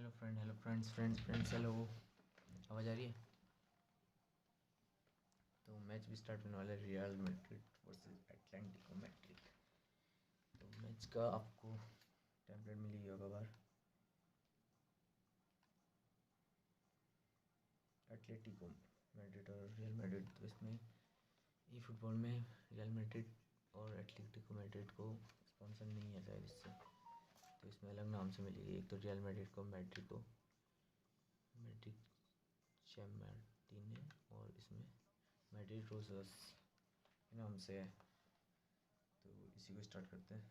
Hello friends hello. आवाज़ आ रही है? तो मैच भी स्टार्ट होने वाला है, real Madrid versus Atletico Madrid. तो मैच का आपको टेम्पलेट मिल ही होगा बाहर। एटलेटिको मैड्रिड और रियल मैड्रिड, तो इसमें ई फुटबॉल में रियल मैड्रिड और एटलेटिको मैड्रिड को स्पॉन्सर नहीं है शायद इससे, तो इसमें अलग नाम से मिलेगी। एक तो रियल मैड्रिड को मैड्रिड चैम्पियन है और इसमें मैड्रिड रोजर्स नाम से है। तो इसी को स्टार्ट करते हैं।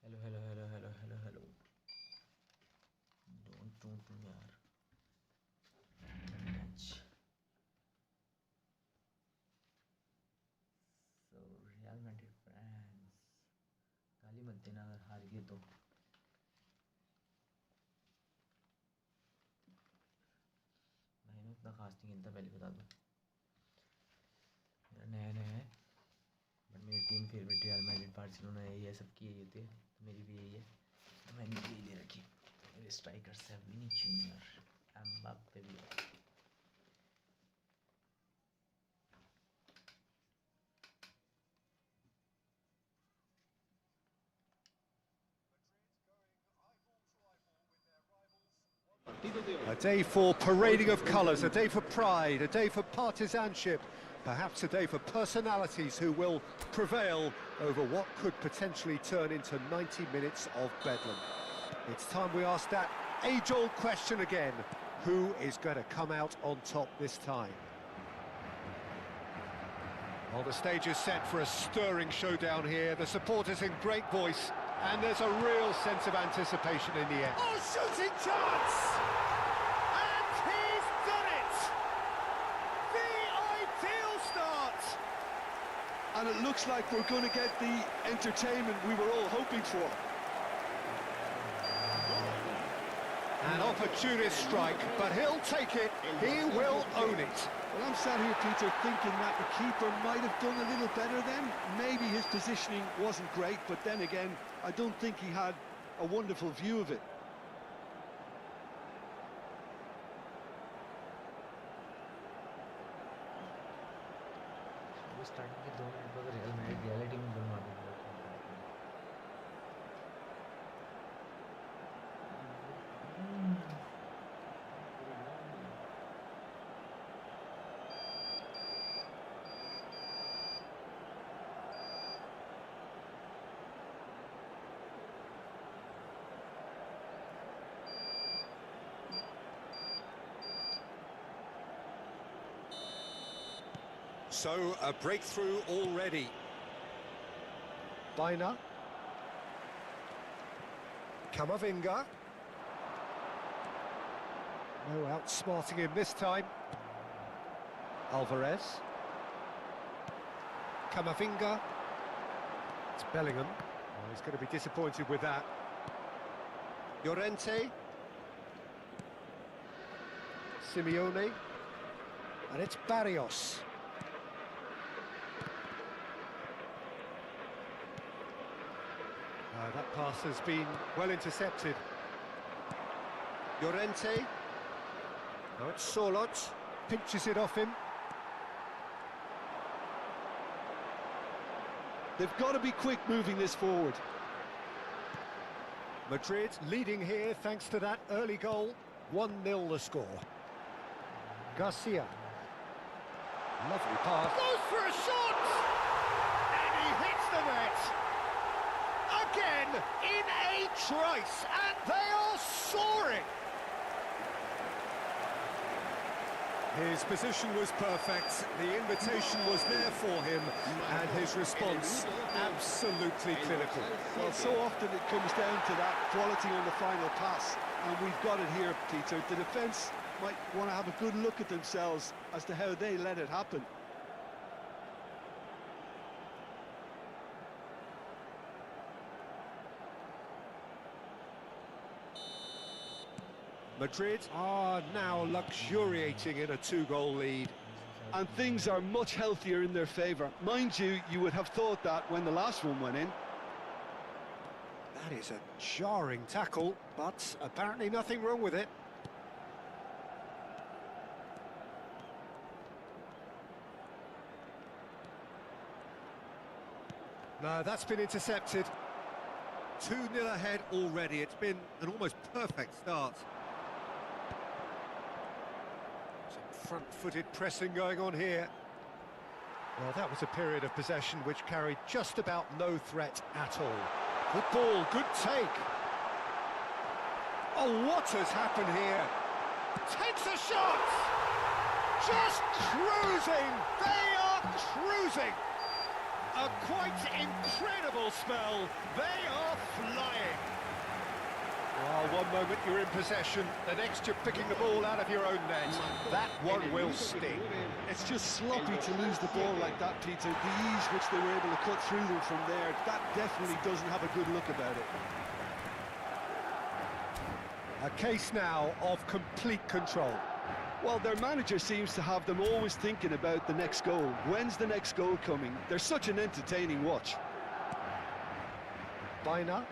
Hello hello hello hello hello hello. Don't टूट यार। Match so real Madrid France, गाली मत देना अगर हार गए तो। भाई मैं उतना खास नहीं खेलता, पहले बता दूँ। मेरा नया नया है, बट मेरी team favourite real Madrid Barcelona है, ये सबकी यही होती है, तो मेरी भी यही है, तो मैंने भी यही ले रखी। मेरे स्ट्राइकर से विनी जूनियर, एम्बाप्पे भी है। A day for parading of colours, a day for pride, a day for partisanship, perhaps a day for personalities who will prevail over what could potentially turn into 90 minutes of bedlam. It's time we ask that age-old question again: who is going to come out on top this time? Well, the stage is set for a stirring showdown here, the supporters in great voice, and there's a real sense of anticipation in the end. Oh, shooting chance! And he's done it! The ideal start! And it looks like we're going to get the entertainment we were all hoping for. An opportunist strike, but he'll take it, he will own it. Well, I'm sat here, Peter, thinking that the keeper might have done a little better then. Maybe his positioning wasn't great, but then again, I don't think he had a wonderful view of it. Starting के 2 minute पर real Madrid reality में गोल मार दिया। So, a breakthrough already. Baina. Camavinga. No outsmarting him this time. Alvarez. Camavinga. It's Bellingham. Oh, he's going to be disappointed with that. Llorente. Simeone. And it's Barrios. That pass has been well intercepted. Llorente. Now it's Solot. Pinches it off him. They've got to be quick moving this forward. Madrid leading here thanks to that early goal. 1-0 the score. Garcia. Lovely pass. Goes for a shot! And he hits the net! in a trice, and they are soaring. His position was perfect, the invitation was there for him, and his response absolutely clinical. Well, so often it comes down to that quality on the final pass, and we've got it here, Peter. The defence might want to have a good look at themselves as to how they let it happen. Madrid are now luxuriating in a 2-goal lead. And things are much healthier in their favour. Mind you, you would have thought that when the last one went in. That is a jarring tackle, but apparently nothing wrong with it. No, that's been intercepted. 2-0 ahead already. It's been an almost perfect start. Some front-footed pressing going on here. Well, that was a period of possession which carried just about no threat at all. Good ball, good take. Oh, what has happened here? Takes a shot! Just cruising! They are cruising! A quite incredible spell. They are flying. Well, one moment you're in possession, the next you're picking the ball out of your own net. That one will sting. It's just sloppy to lose the ball like that, Peter. The ease which they were able to cut through them from there, that definitely doesn't have a good look about it. A case now of complete control. Well, their manager seems to have them always thinking about the next goal. When's the next goal coming? They're such an entertaining watch. Bina.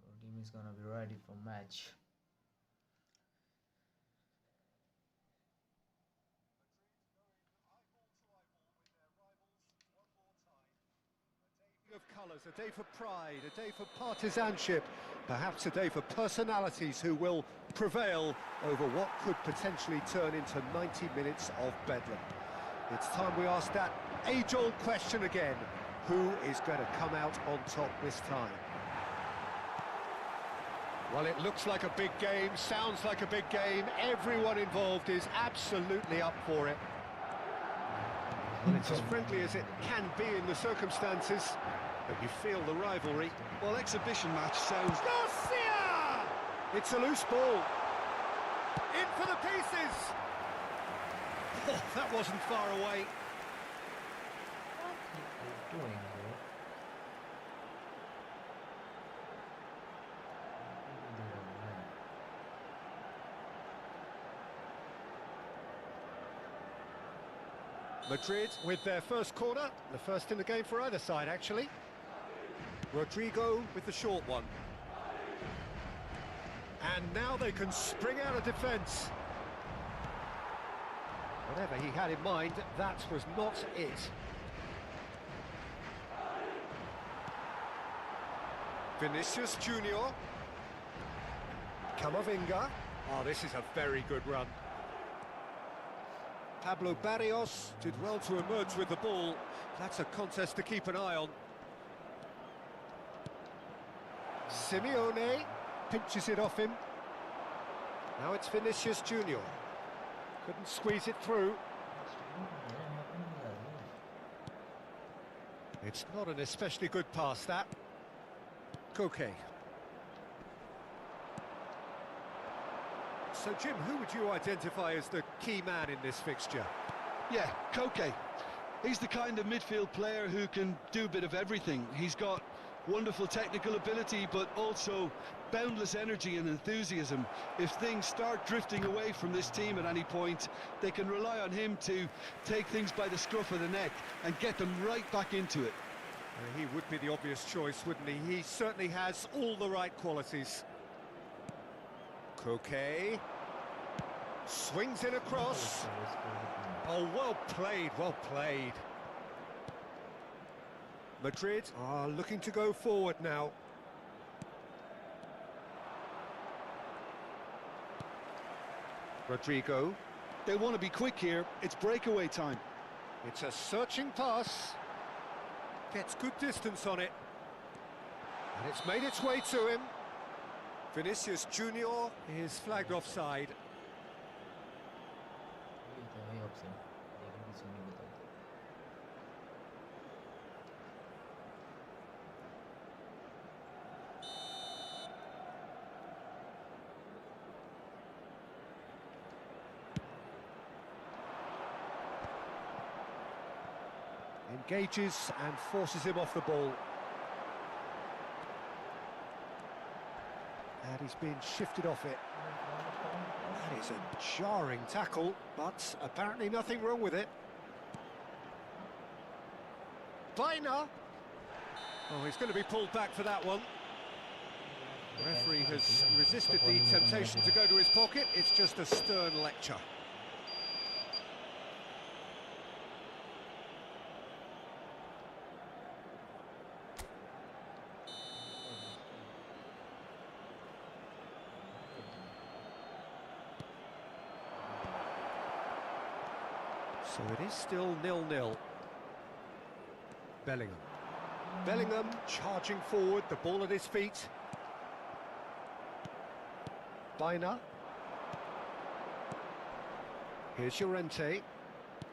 Our team is gonna be ready for match. Of colours, a day for pride, a day for partisanship, perhaps a day for personalities who will prevail over what could potentially turn into 90 minutes of bedlam. It's time we ask that age-old question again: who is going to come out on top this time? Well, it looks like a big game, sounds like a big game. Everyone involved is absolutely up for it. Well, it's as friendly as it can be in the circumstances, but you feel the rivalry. Well, exhibition match sounds... Garcia! It's a loose ball. In for the pieces! Oh, that wasn't far away. What are you doing, bro? Madrid with their first corner, the first in the game for either side, actually. Rodrigo with the short one. And now they can spring out of defence. Whatever he had in mind, that was not it. Vinicius Junior. Camavinga. Oh, this is a very good run. Pablo Barrios did well to emerge with the ball. That's a contest to keep an eye on. Simeone pinches it off him. Now it's Vinicius Junior. Couldn't squeeze it through. It's not an especially good pass, that. Koke. So, Jim, who would you identify as the key man in this fixture? Yeah, Koke. He's the kind of midfield player who can do a bit of everything. He's got wonderful technical ability, but also boundless energy and enthusiasm. If things start drifting away from this team at any point, they can rely on him to take things by the scruff of the neck and get them right back into it. He would be the obvious choice, wouldn't he? He certainly has all the right qualities. Koke swings in across. Oh, well played, well played. Madrid are looking to go forward now. Rodrigo. They want to be quick here. It's breakaway time. It's a searching pass. Gets good distance on it. And it's made its way to him. Vinicius Junior is flagged offside. Engages and forces him off the ball. And he's been shifted off it. That is a jarring tackle, but apparently nothing wrong with it. Baina! Oh, he's going to be pulled back for that one. The referee has resisted the temptation to go to his pocket. It's just a stern lecture. So it is still 0-0. Bellingham. Bellingham charging forward, the ball at his feet. Baina. Here's Llorente.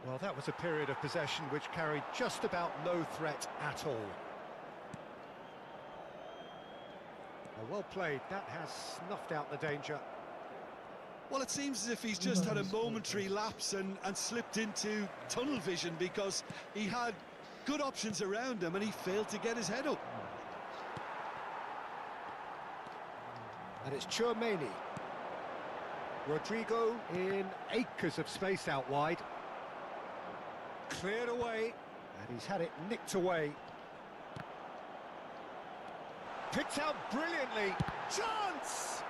Well, that was a period of possession which carried just about no threat at all. Well played, that has snuffed out the danger. Well, it seems as if he's just had a momentary lapse and slipped into tunnel vision, because he had good options around him and he failed to get his head up. And it's Tchouaméni. Rodrigo in acres of space out wide. Cleared away, and he's had it nicked away. Picked out brilliantly. Chance!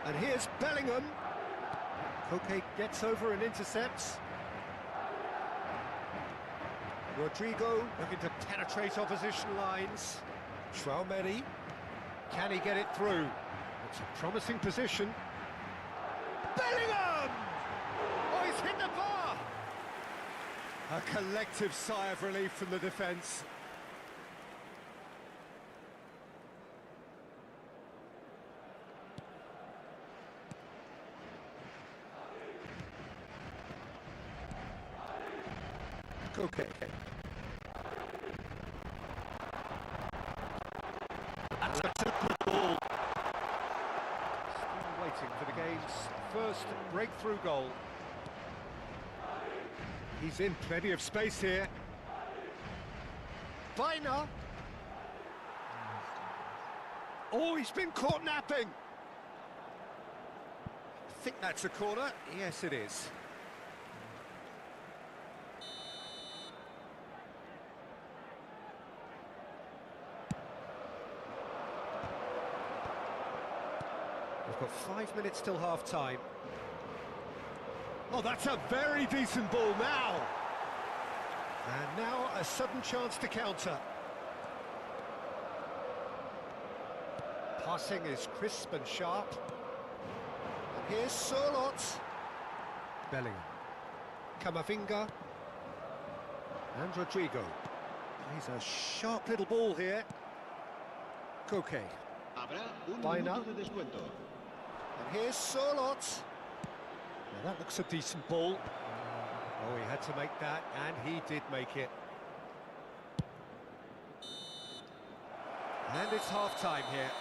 And here's Bellingham. Koke gets over and intercepts. Rodrigo looking to penetrate opposition lines. Tchouaméni. Can he get it through? It's a promising position. Bellingham! Oh, he's hit the bar! A collective sigh of relief from the defence. Koke. That's a simple ball. Still waiting for the game's first breakthrough goal. He's in plenty of space here. Baina. Oh, he's been caught napping. I think that's a corner. Yes, it is. We've got 5 minutes till half-time. Oh, that's a very decent ball now. And now a sudden chance to counter. Passing is crisp and sharp. And here's Sörloth. Bellingham. Camavinga. And Rodrigo. Plays a sharp little ball here. Koke. Line up. And here's Sörloth. Now that looks a decent ball. Oh, he had to make that, and he did make it. And it's half-time here.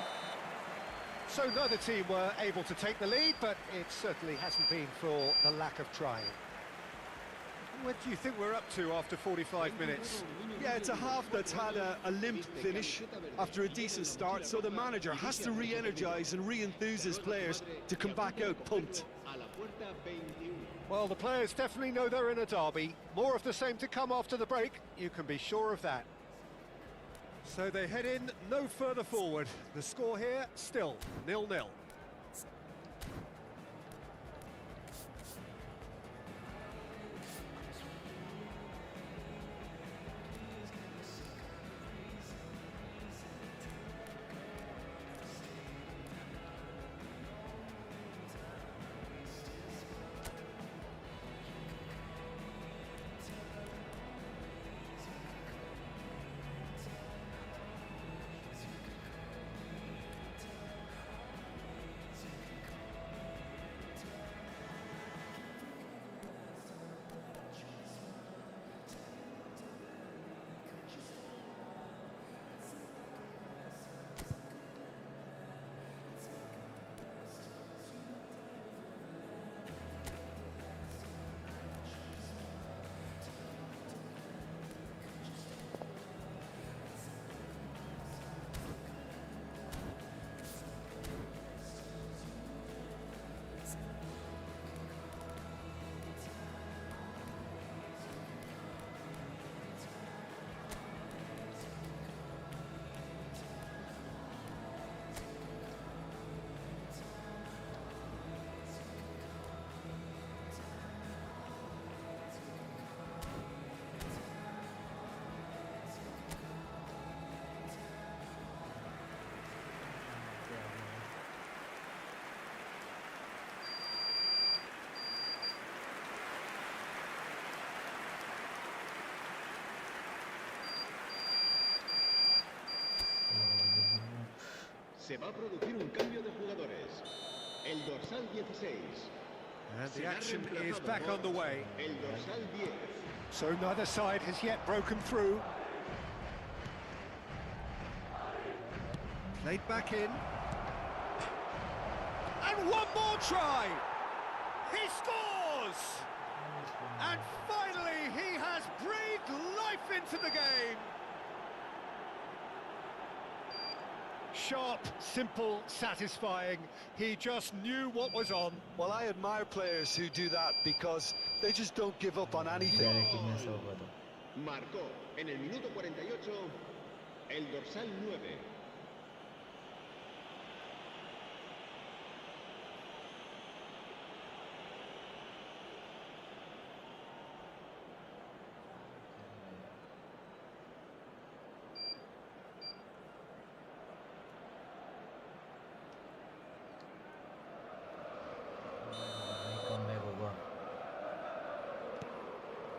So neither team were able to take the lead, but it certainly hasn't been for the lack of trying. What do you think we're up to after 45 minutes? Yeah, it's a half that's had a limp finish after a decent start, so the manager has to re-energise and re-enthuse his players to come back out pumped. Well, the players definitely know they're in a derby. More of the same to come after the break, you can be sure of that. So they head in no further forward. The score here, still 0-0. Se va a producir un cambio de jugadores. El dorsal 16. And the action is back on the way. El dorsal 10. So neither side has yet broken through. Played back in. And one more try! He scores! And finally he has breathed life into the game! Sharp, simple, satisfying. He just knew what was on. Well, I admire players who do that because they just don't give up on anything. Marcó en el minuto 48 el dorsal 9.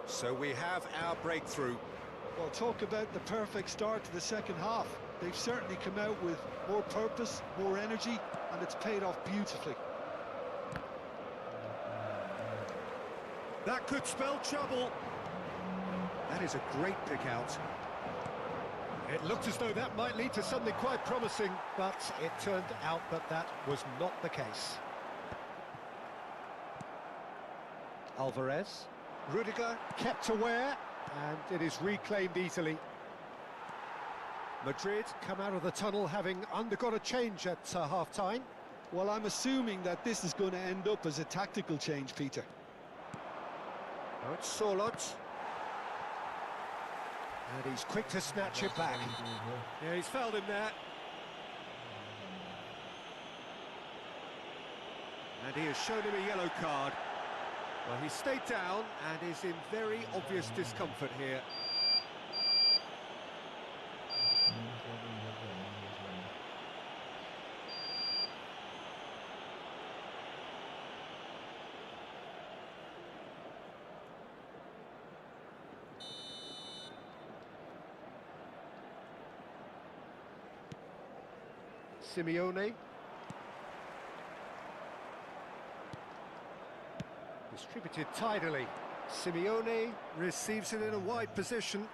So we have our breakthrough. Well, talk about the perfect start to the second half. They've certainly come out with more purpose, more energy, and it's paid off beautifully. That could spell trouble. That is a great pick out. It looked as though that might lead to something quite promising, but it turned out that that was not the case. Alvarez. Rudiger kept aware, and it is reclaimed easily. Madrid come out of the tunnel having undergone a change at half-time. Well, I'm assuming that this is going to end up as a tactical change, Peter. Now it's Sorloth. And he's quick to snatch it back. Yeah, he's fouled him there. And he has shown him a yellow card. Well, he stayed down and is in very obvious discomfort here. Simeone. Distributed tidily. Simeone receives it in a wide position.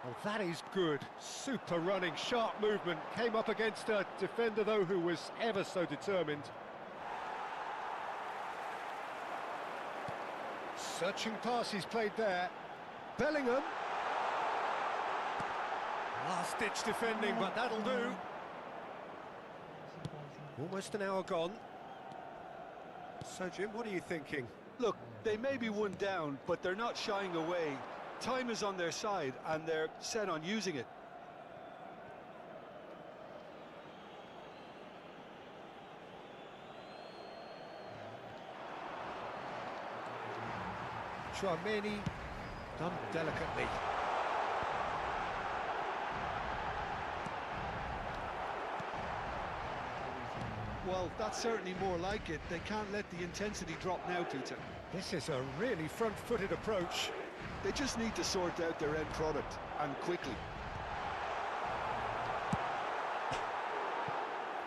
Oh, that is good. Super running, sharp movement. Came up against a defender, though, who was ever so determined. Searching pass he's played there. Bellingham. Last-ditch defending, but that'll do. Almost an hour gone. So, Jim, what are you thinking? Look, they may be one down, but they're not shying away. Time is on their side, and they're set on using it. Chouameni, done delicately. Well, that's certainly more like it. They can't let the intensity drop now, Peter. This is a really front-footed approach. They just need to sort out their end product, and quickly.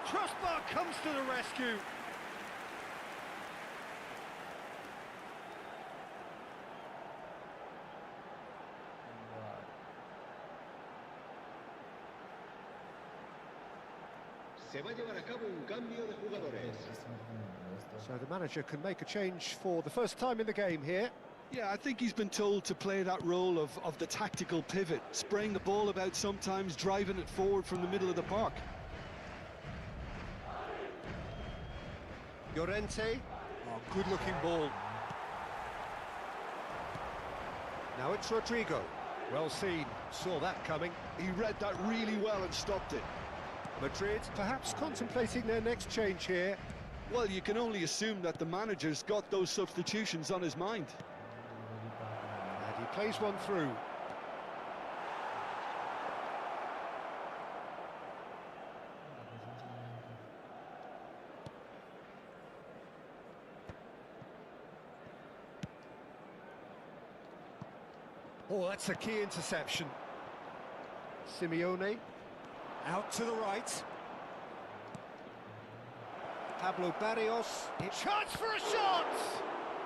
Crossbar comes to the rescue. Se va a llevar a cabo un cambio de jugadores. So the manager can make a change for the first time in the game here. Yeah, I think he's been told to play that role of the tactical pivot, spraying the ball about sometimes, driving it forward from the middle of the park. Llorente, oh, good-looking ball. Now it's Rodrigo. Well seen, saw that coming. He read that really well and stopped it. Madrid perhaps contemplating their next change here. Well, you can only assume that the manager's got those substitutions on his mind. And he plays one through. Oh, that's a key interception. Simeone. Out to the right. Pablo Barrios. Chance for a shot!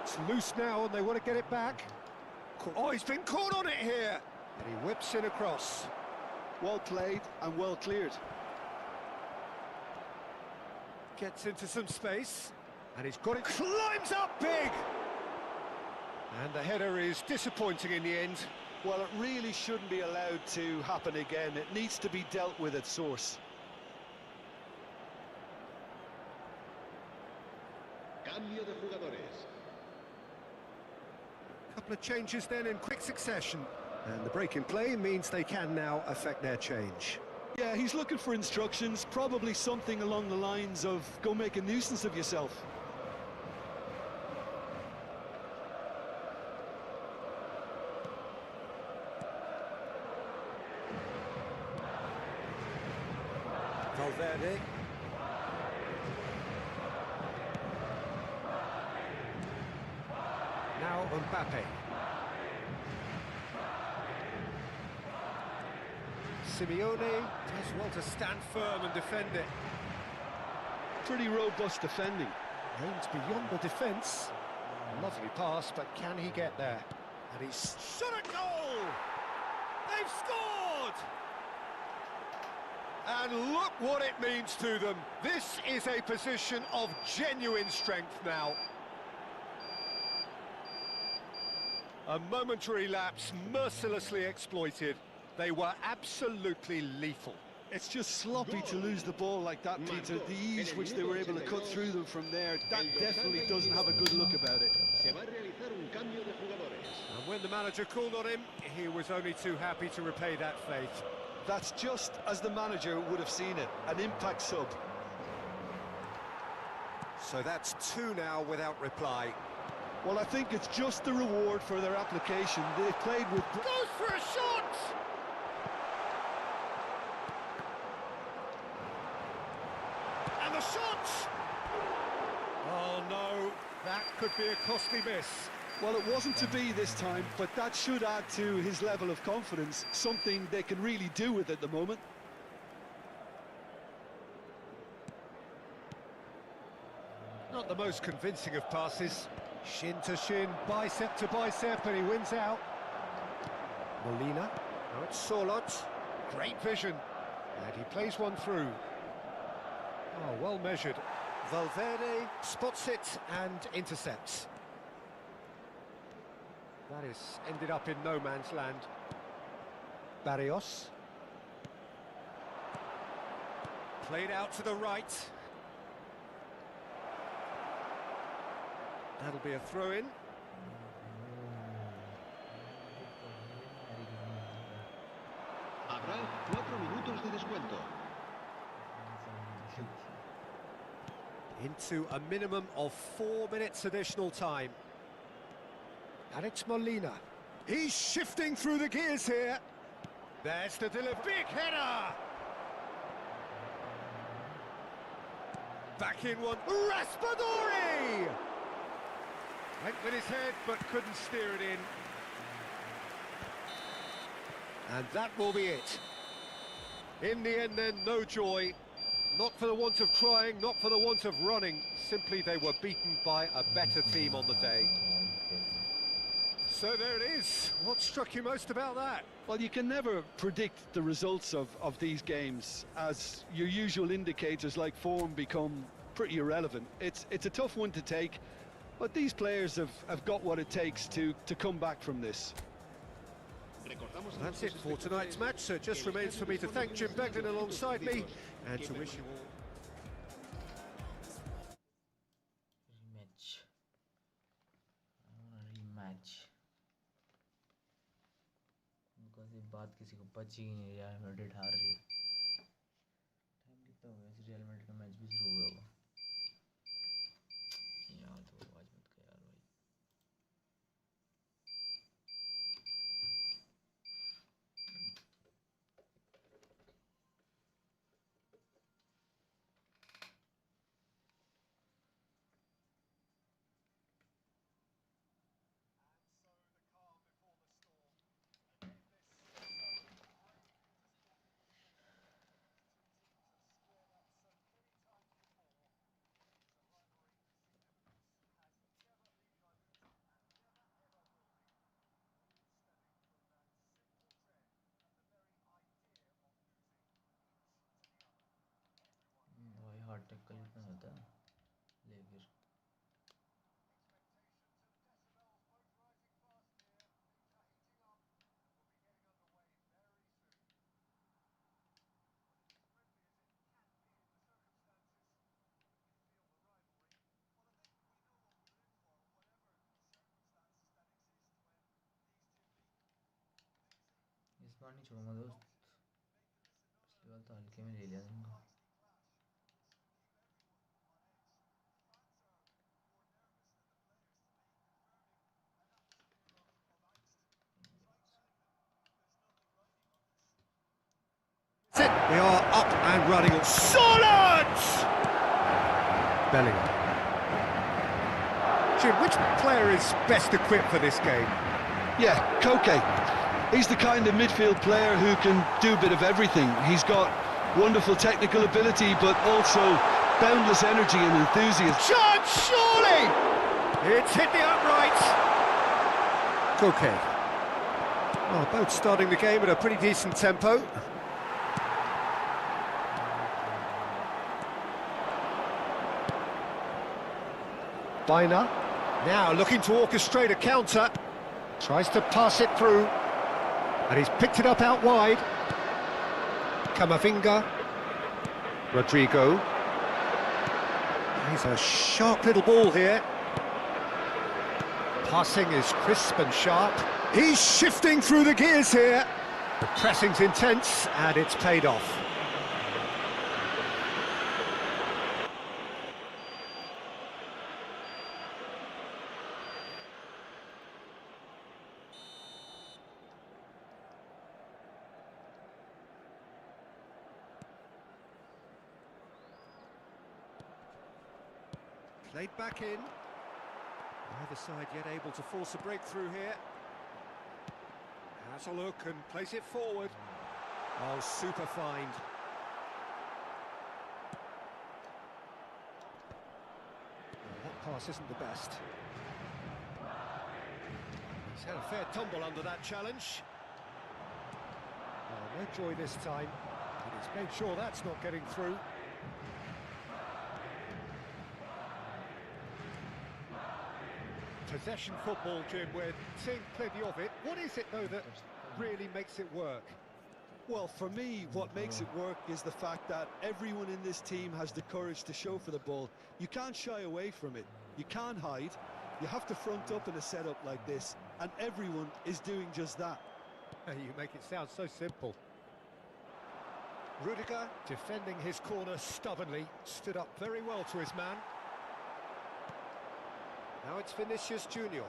It's loose now and they want to get it back. Oh, he's been caught on it here. And he whips in across. Well played and well cleared. Gets into some space. And he's got it. Climbs up big! And the header is disappointing in the end. Well, it really shouldn't be allowed to happen again. It needs to be dealt with at source. Cambio de jugadores. Couple of changes then in quick succession. And the break in play means they can now affect their change. Yeah, he's looking for instructions, probably something along the lines of, go make a nuisance of yourself. Valverde. Now Mbappe. Simeone does well to stand firm and defend it. Pretty robust defending. Aims beyond the defence. Lovely pass, but can he get there? And he's shot a goal! They've scored! And look what it means to them. This is a position of genuine strength now. A momentary lapse mercilessly exploited. They were absolutely lethal. It's just sloppy to lose the ball like that, Peter. The ease which they were able to cut through them from there, that definitely doesn't have a good look about it. Se va a realizar un cambio de jugadores. And when the manager called on him, he was only too happy to repay that faith. That's just as the manager would have seen it, an impact sub. So that's two now without reply. Well, I think it's just the reward for their application. They played with... Goes for a shot! And the shot! Oh no, that could be a costly miss. Well, it wasn't to be this time, but that should add to his level of confidence, something they can really do with at the moment. Not the most convincing of passes. Shin to shin, bicep to bicep, and he wins out. Molina, now it's Sorlot. Great vision, and he plays one through. Oh, well measured. Valverde spots it and intercepts. That is ended up in no man's land. Barrios. Played out to the right. That'll be a throw-in. Habrá 4 minutos de descuento. Into a minimum of 4 minutes additional time. And it's Molina. He's shifting through the gears here. There's the delivery. Big header! Back in one. Raspadori! Went with his head, but couldn't steer it in. And that will be it. In the end then, no joy. Not for the want of trying, not for the want of running. Simply they were beaten by a better team on the day. So there it is. What struck you most about that? Well, you can never predict the results of these games, as your usual indicators like form become pretty irrelevant. It's a tough one to take, but these players have got what it takes to come back from this. That's it for tonight's match, so it just remains for me to thank Jim Beglin alongside me and to wish you all... Rematch. I want a rematch. Because ये बात किसी को पची ही नहीं, real Madrid हार रही है. Time कितना हो गया? ऐसे रियल मैड्रिड का मैच भी शुरू हो गया होगा. यार तो आवाज मत कर यार भाई. भाई हार्ट अटैक का इतना होता है ले फिर. इस बार नहीं छोड़ूंगा दोस्त. पिछली बार तो हल्के में ले लिया तुमको. That's it, they are up and running. Solid! Bellingham. Jim, which player is best equipped for this game? Yeah, Koke. He's the kind of midfield player who can do a bit of everything. He's got wonderful technical ability, but also boundless energy and enthusiasm. Chance, surely! It's hit the uprights. Koke. Well, both starting the game at a pretty decent tempo. Bina, now looking to orchestrate a counter, tries to pass it through. And he's picked it up out wide. Camavinga. Rodrigo. He's a sharp little ball here. Passing is crisp and sharp. He's shifting through the gears here. The pressing's intense and it's paid off. Played back in. Neither side yet able to force a breakthrough here. Has a look and plays it forward. Oh, super find. Well, that pass isn't the best. He's had a fair tumble under that challenge. Well, no joy this time. And he's made sure that's not getting through. Possession football, Jim, we're seeing plenty of it. What is it, though, that really makes it work? Well, for me, what makes it work is the fact that everyone in this team has the courage to show for the ball. You can't shy away from it. You can't hide. You have to front up in a setup like this, and everyone is doing just that. You make it sound so simple. Rudiger, defending his corner stubbornly, stood up very well to his man. Now it's Vinicius Junior.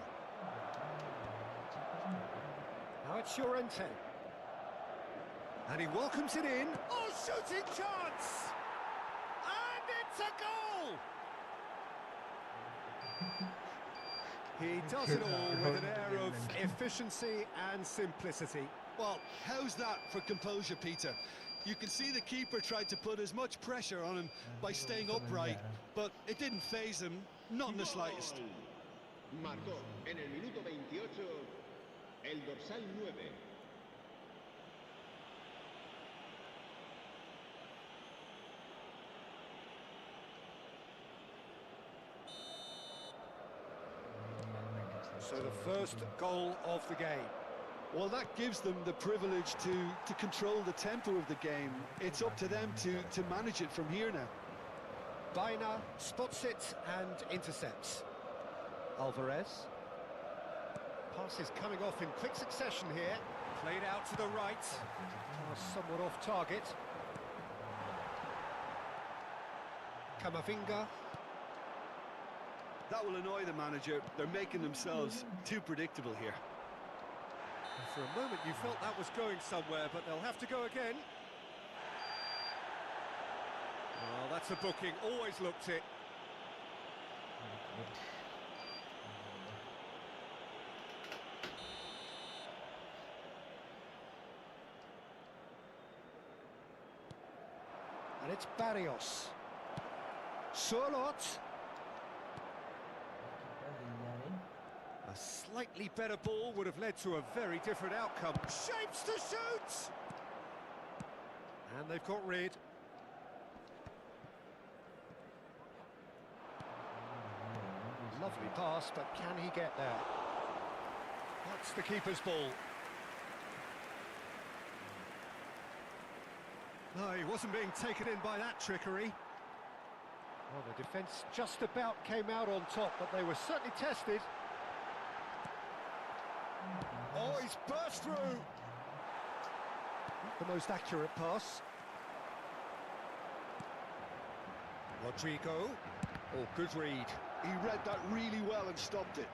Now it's Llorente. And he welcomes it in. Oh, shooting chance! And it's a goal! He does it all with an air of efficiency and simplicity. Well, how's that for composure, Peter? You can see the keeper tried to put as much pressure on him by staying upright, but it didn't faze him, not in the slightest. Marcó en el minuto 28 el dorsal 9. So the first goal of the game. Well, that gives them the privilege to control the tempo of the game. It's up to them to manage it from here now. Baena spots it and intercepts. Alvarez. Pass is coming off in quick succession here. Played out to the right. Pass somewhat off target. Camavinga. That will annoy the manager. They're making themselves too predictable here. And for a moment you felt that was going somewhere, but they'll have to go again. Well, that's a booking. Always looked it. And it's Barrios. Surlot. A slightly better ball would have led to a very different outcome. Shapes to shoot! And they've got rid. Lovely pass, but can he get there? That's the keeper's ball. No, he wasn't being taken in by that trickery. Well, the defence just about came out on top, but they were certainly tested. Oh, he's burst through! Not the most accurate pass. Rodrigo. Oh, good read. He read that really well and stopped it.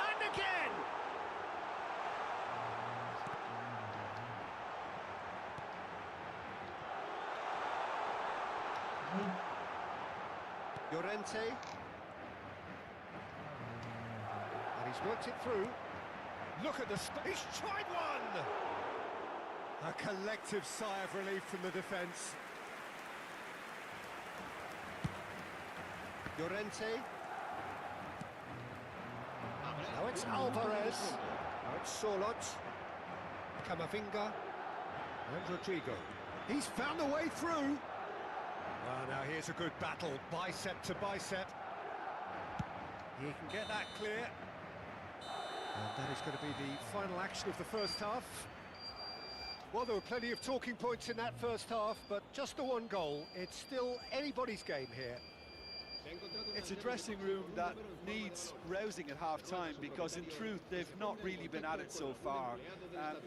And again! Llorente. And he's worked it through. Look at the space. He's tried one! A collective sigh of relief from the defence. Llorente. Now it's Alvarez. Now it's Surlot. Camavinga. And Rodrigo. He's found a way through. Well, now here's a good battle, bicep to bicep. He can get that clear. And that is going to be the final action of the first half. Well, there were plenty of talking points in that first half, but just the one goal. It's still anybody's game here. It's a dressing room that needs rousing at half-time, because in truth they've not really been at it so far.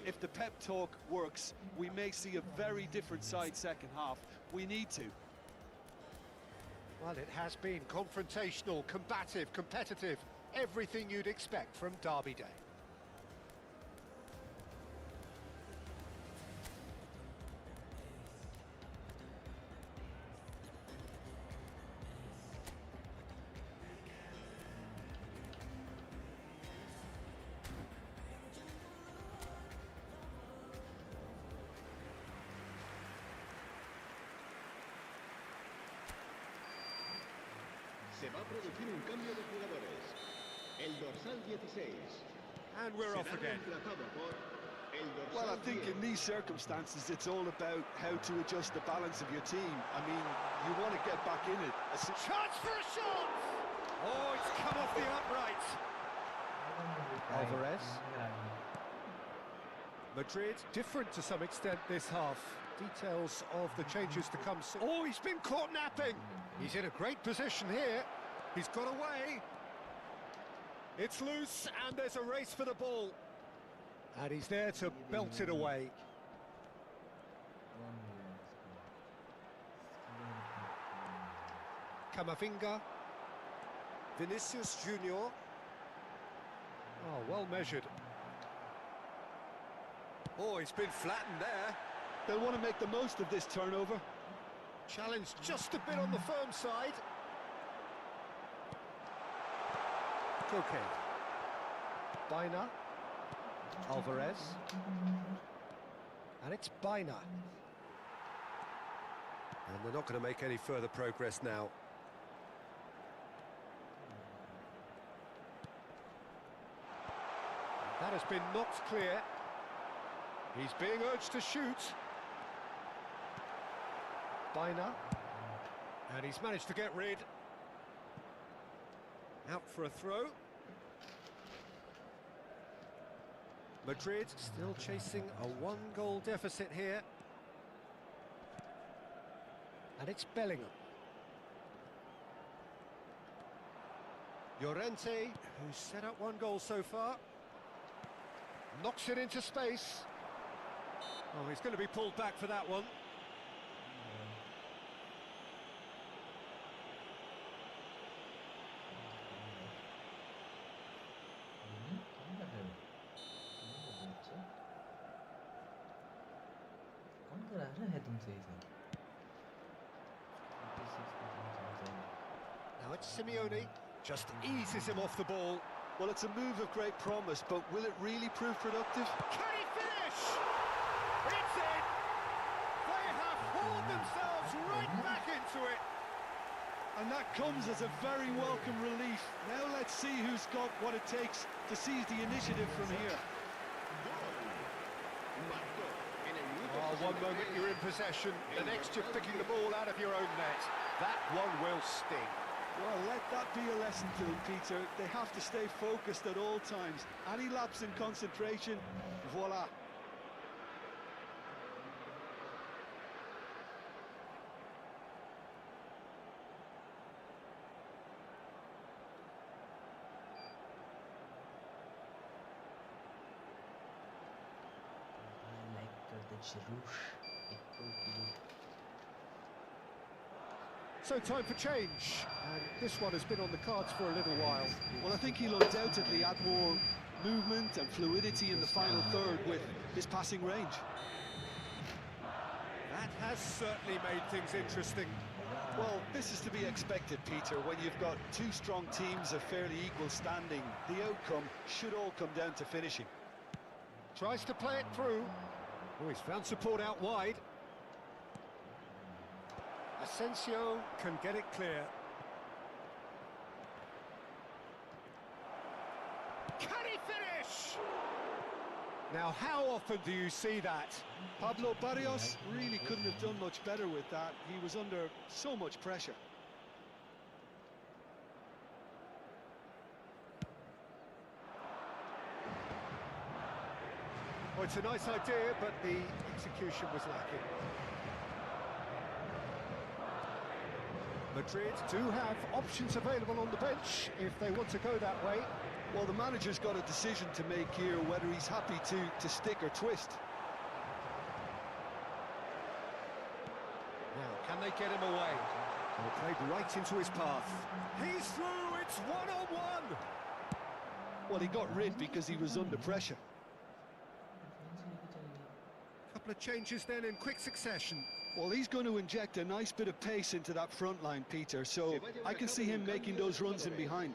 If the pep talk works, we may see a very different side second half. We need to. Well, it has been confrontational, combative, competitive, everything you'd expect from Derby Day. Se va a producir un cambio de jugadores. El dorsal 16. And we're off again. Well, I think in these circumstances it's all about how to adjust the balance of your team. I mean, you want to get back in it. Chance for a shot! Oh, it's come off the upright. Alvarez. Madrid different to some extent this half. Details of the changes to come soon. Oh, he's been caught napping. He's in a great position here. He's got away. It's loose, and there's a race for the ball. And he's there to belt it away. Camavinga. Vinicius Junior. Oh, well measured. Oh, he's been flattened there. They'll want to make the most of this turnover. Challenge just a bit on the firm side. Koke. Baina. Alvarez. And it's Baina. And they're not going to make any further progress now. That has been knocked clear. He's being urged to shoot. Baina. And he's managed to get rid. Out for a throw. Madrid still chasing a one-goal deficit here. And it's Bellingham. Llorente, who's set up one goal so far. Knocks it into space. Oh, he's going to be pulled back for that one. Now it's Simeone, just eases him off the ball. Well, it's a move of great promise, but will it really prove productive? Can he finish? It's in! They have hauled themselves right back into it. And that comes as a very welcome relief. Now let's see who's got what it takes to seize the initiative from here. Oh, one moment you're in possession, the next you're picking the ball out of your own net. That one will sting. Well, let that be a lesson to them, Peter. They have to stay focused at all times. Any lapse in concentration, voila. So time for change, and this one has been on the cards for a little while. Well, I think he'll undoubtedly add more movement and fluidity in the final third with his passing range. That has certainly made things interesting. Well, this is to be expected, Peter. When you've got two strong teams of fairly equal standing, the outcome should all come down to finishing. Tries to play it through. Oh, he's found support out wide. Asensio can get it clear. Can he finish? Now, how often do you see that? Pablo Barrios really couldn't have done much better with that. He was under so much pressure. Well, it's a nice idea, but the execution was lacking. Madrid do have options available on the bench if they want to go that way. Well, the manager's got a decision to make here, whether he's happy to stick or twist. Now, can they get him away? Well, played right into his path. He's through, it's one-on-one! Well, he got rid because he was under pressure. Couple of changes then in quick succession. Well, he's going to inject a nice bit of pace into that front line, Peter, so I can see him making those runs in behind.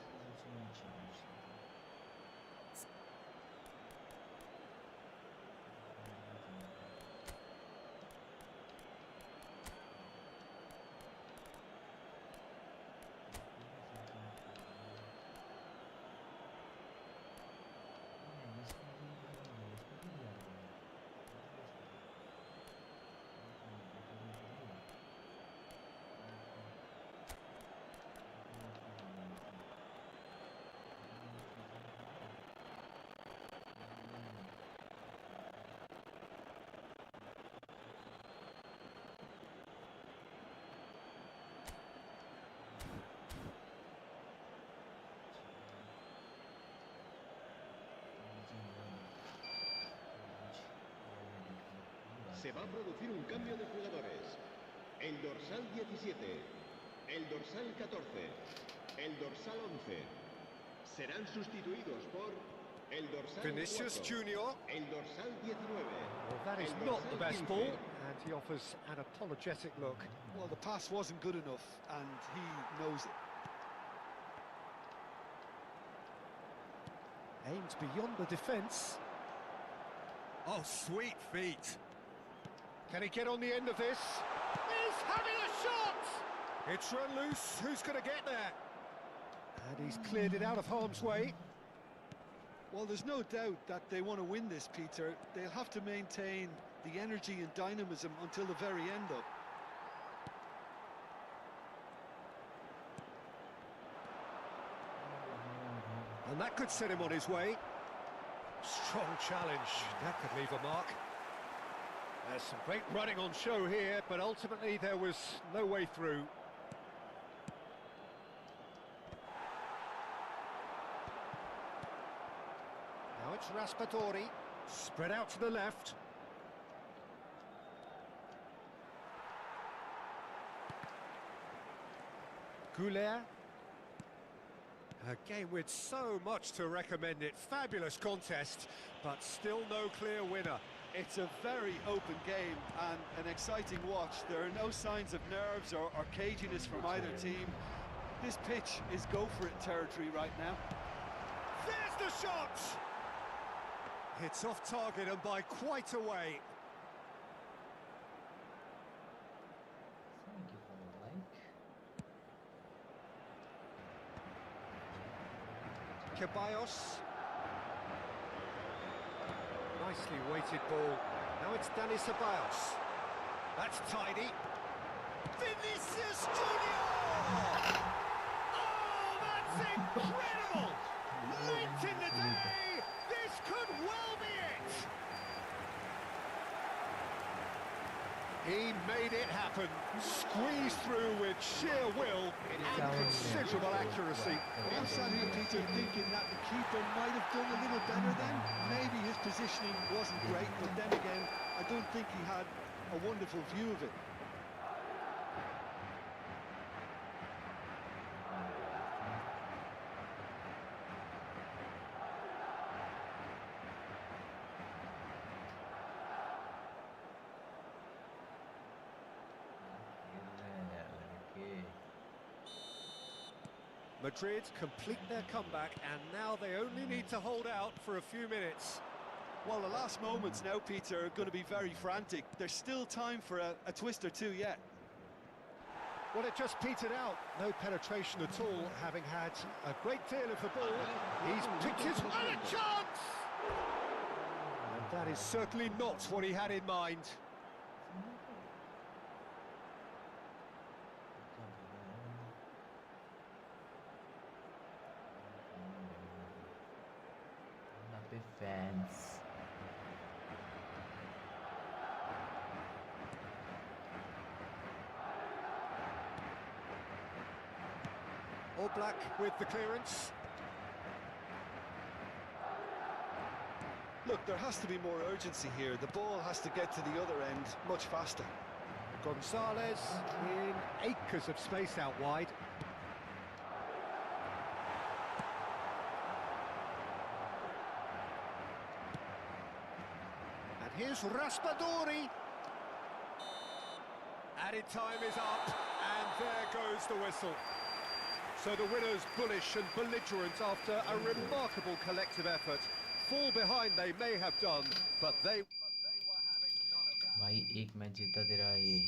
Se va a producir un cambio de jugadores. El dorsal 17, el dorsal 14, el dorsal 11 serán sustituidos por el dorsal Vinicius 4, Junior. el dorsal 19. Well, that is el not dorsal the best 15. ball, and he offers an apologetic look. Well, the pass wasn't good enough, and he knows it. Aimed beyond the defence. Oh, sweet feet. Can he get on the end of this? He's having a shot! It's run loose. Who's going to get there? And he's cleared it out of harm's way. Well, there's no doubt that they want to win this, Peter. They'll have to maintain the energy and dynamism until the very end, though. And that could set him on his way. Strong challenge. That could leave a mark. There's some great running on show here, but ultimately there was no way through. Now it's Raspadori, spread out to the left. Goulet. A game with so much to recommend it. Fabulous contest, but still no clear winner. It's a very open game and an exciting watch. There are no signs of nerves or caginess from either team. This pitch is go-for-it territory right now. There's the shot! It's off target and by quite a way. Ceballos. Nicely weighted ball. Now it's Dani Ceballos. That's tidy. Vinicius Junior! Oh, that's incredible! Late in the day, this could well be it! He made it happen, squeezed through with sheer will and considerable accuracy. I'm sat here, Peter, thinking that the keeper might have done a little better then. Maybe his positioning wasn't great, but then again, I don't think he had a wonderful view of it. Madrid complete their comeback, and now they only need to hold out for a few minutes. Well, the last moments now, Peter, are going to be very frantic. There's still time for a twist or two yet. Well, it just petered out. No penetration at all, having had a great deal of the ball. He's picked his and a chance! And that is certainly not what he had in mind. Fans. Oblak with the clearance. Look, there has to be more urgency here. The ball has to get to the other end much faster. Gonzalez in acres of space out wide. And here's Raspadori. Added time is up, and there goes the whistle. So the winners bullish and belligerent after a remarkable collective effort. Fall behind they may have done, but they... भाई एक match जीता तेरा ये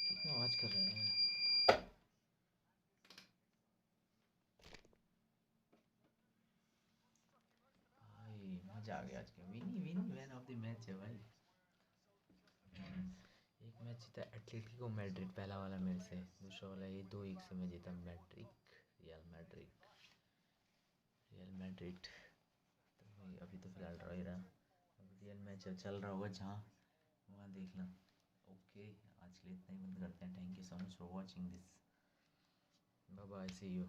कितना आवाज कर रहे हैं भाई मजा आ गया आज का win man of the match है भाई एक मैच जीता एटलेटिको मैड्रिड पहला वाला मेरे से दूसरा वाला ये 2-1 से मैं जीता रियल मैड्रिड तो भाई अभी तो फिलहाल ड्रॉ ही रहा अब रियल मैच चल रहा होगा जहाँ वहाँ देखना ओके आज के लिए इतना ही बंद करते हैं thank you so much for watching this bye bye see you